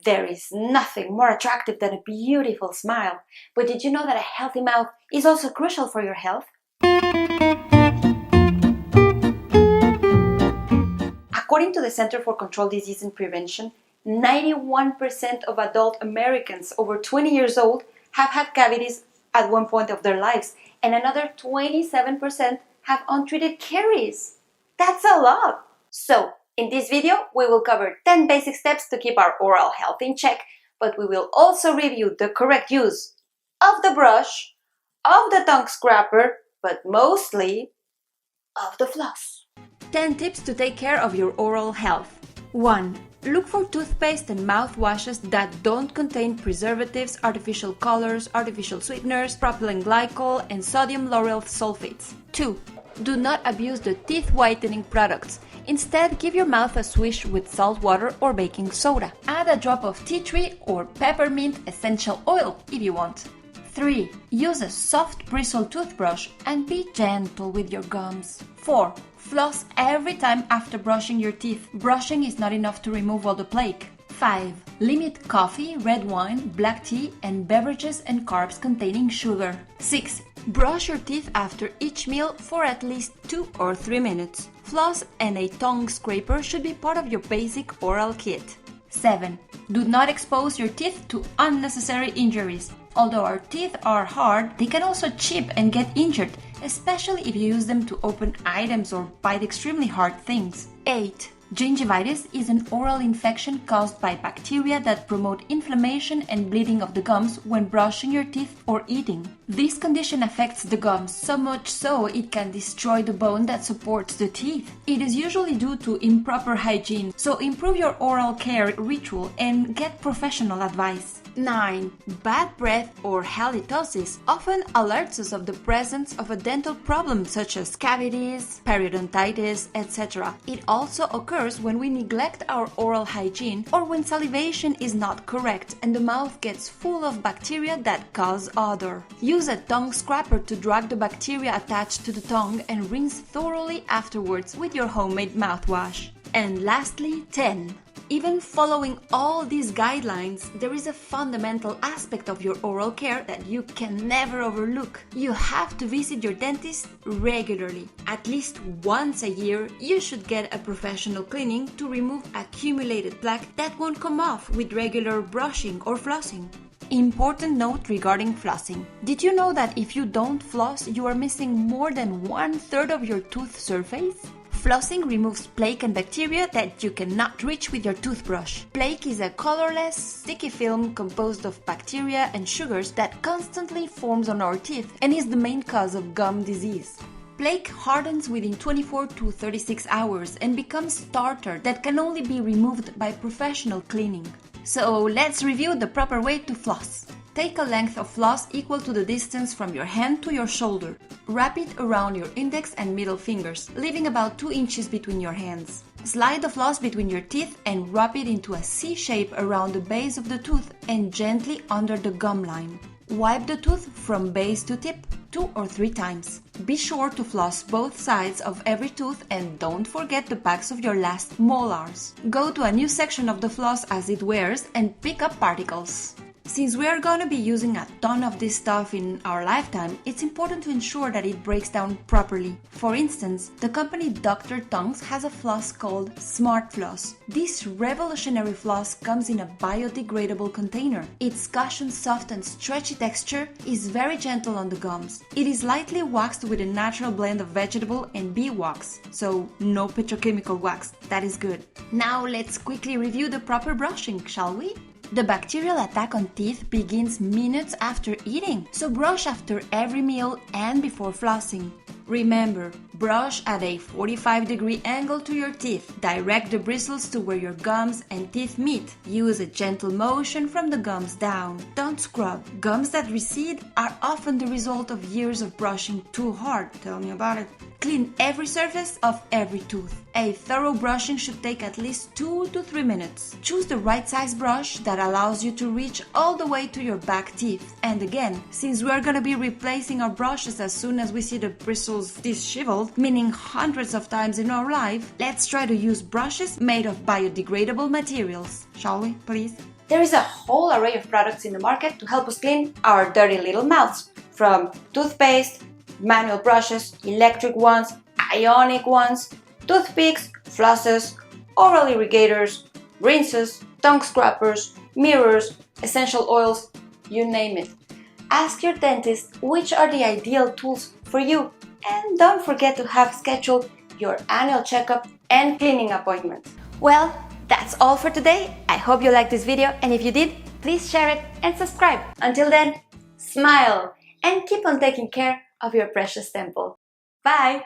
There is nothing more attractive than a beautiful smile. But did you know that a healthy mouth is also crucial for your health? According to the Center for Control Disease and Prevention, 91% of adult Americans over 20 years old have had cavities at one point of their lives, and another 27% have untreated caries. That's a lot! So, in this video, we will cover 10 basic steps to keep our oral health in check, but we will also review the correct use of the brush, of the tongue scraper, but mostly of the floss. 10 tips to take care of your oral health. 1. Look for toothpaste and mouthwashes that don't contain preservatives, artificial colors, artificial sweeteners, propylene glycol, and sodium lauryl sulfates. 2. Do not abuse the teeth whitening products. Instead, give your mouth a swish with salt water or baking soda. Add a drop of tea tree or peppermint essential oil if you want. 3. Use a soft bristle toothbrush and be gentle with your gums. 4. Floss every time after brushing your teeth. Brushing is not enough to remove all the plaque. 5. Limit coffee, red wine, black tea, and beverages and carbs containing sugar. 6. Brush your teeth after each meal for at least 2 or 3 minutes. Floss and a tongue scraper should be part of your basic oral kit. 7. Do not expose your teeth to unnecessary injuries. Although our teeth are hard, they can also chip and get injured, especially if you use them to open items or bite extremely hard things. 8. Gingivitis is an oral infection caused by bacteria that promote inflammation and bleeding of the gums when brushing your teeth or eating. This condition affects the gums so much so it can destroy the bone that supports the teeth. It is usually due to improper hygiene, so improve your oral care ritual and get professional advice. 9. Bad breath or halitosis often alerts us of the presence of a dental problem such as cavities, periodontitis, etc. It also occurs when we neglect our oral hygiene or when salivation is not correct and the mouth gets full of bacteria that cause odor. Use a tongue scraper to drag the bacteria attached to the tongue and rinse thoroughly afterwards with your homemade mouthwash. And lastly, 10. Even following all these guidelines, there is a fundamental aspect of your oral care that you can never overlook. You have to visit your dentist regularly. At least once a year, you should get a professional cleaning to remove accumulated plaque that won't come off with regular brushing or flossing. Important note regarding flossing. Did you know that if you don't floss, you are missing more than 1/3 of your tooth surface? Flossing removes plaque and bacteria that you cannot reach with your toothbrush. Plaque is a colorless, sticky film composed of bacteria and sugars that constantly forms on our teeth and is the main cause of gum disease. Plaque hardens within 24 to 36 hours and becomes tartar that can only be removed by professional cleaning. So let's review the proper way to floss. Take a length of floss equal to the distance from your hand to your shoulder. Wrap it around your index and middle fingers, leaving about 2 inches between your hands. Slide the floss between your teeth and wrap it into a C shape around the base of the tooth and gently under the gum line. Wipe the tooth from base to tip 2 or 3 times. Be sure to floss both sides of every tooth and don't forget the backs of your last molars. Go to a new section of the floss as it wears and pick up particles. Since we are going to be using a ton of this stuff in our lifetime, it's important to ensure that it breaks down properly. For instance, the company Dr. Tongues has a floss called Smart Floss. This revolutionary floss comes in a biodegradable container. Its cushion, soft and stretchy texture is very gentle on the gums. It is lightly waxed with a natural blend of vegetable and bee wax, so no petrochemical wax. That is good. Now let's quickly review the proper brushing, shall we? The bacterial attack on teeth begins minutes after eating, so brush after every meal and before flossing. Remember, brush at a 45-degree angle to your teeth. Direct the bristles to where your gums and teeth meet. Use a gentle motion from the gums down. Don't scrub. Gums that recede are often the result of years of brushing too hard. Tell me about it. Clean every surface of every tooth. A thorough brushing should take at least 2 to 3 minutes. Choose the right size brush that allows you to reach all the way to your back teeth. And again, since we are going to be replacing our brushes as soon as we see the bristles disheveled, meaning hundreds of times in our life, let's try to use brushes made of biodegradable materials. Shall we, please? There is a whole array of products in the market to help us clean our dirty little mouths, from toothpaste, manual brushes, electric ones, ionic ones, toothpicks, flosses, oral irrigators, rinses, tongue scrapers, mirrors, essential oils, you name it. Ask your dentist which are the ideal tools for you, and don't forget to have scheduled your annual checkup and cleaning appointment. Well, that's all for today. I hope you liked this video, and if you did, please share it and subscribe. Until then, smile and keep on taking care of your precious temple. Bye!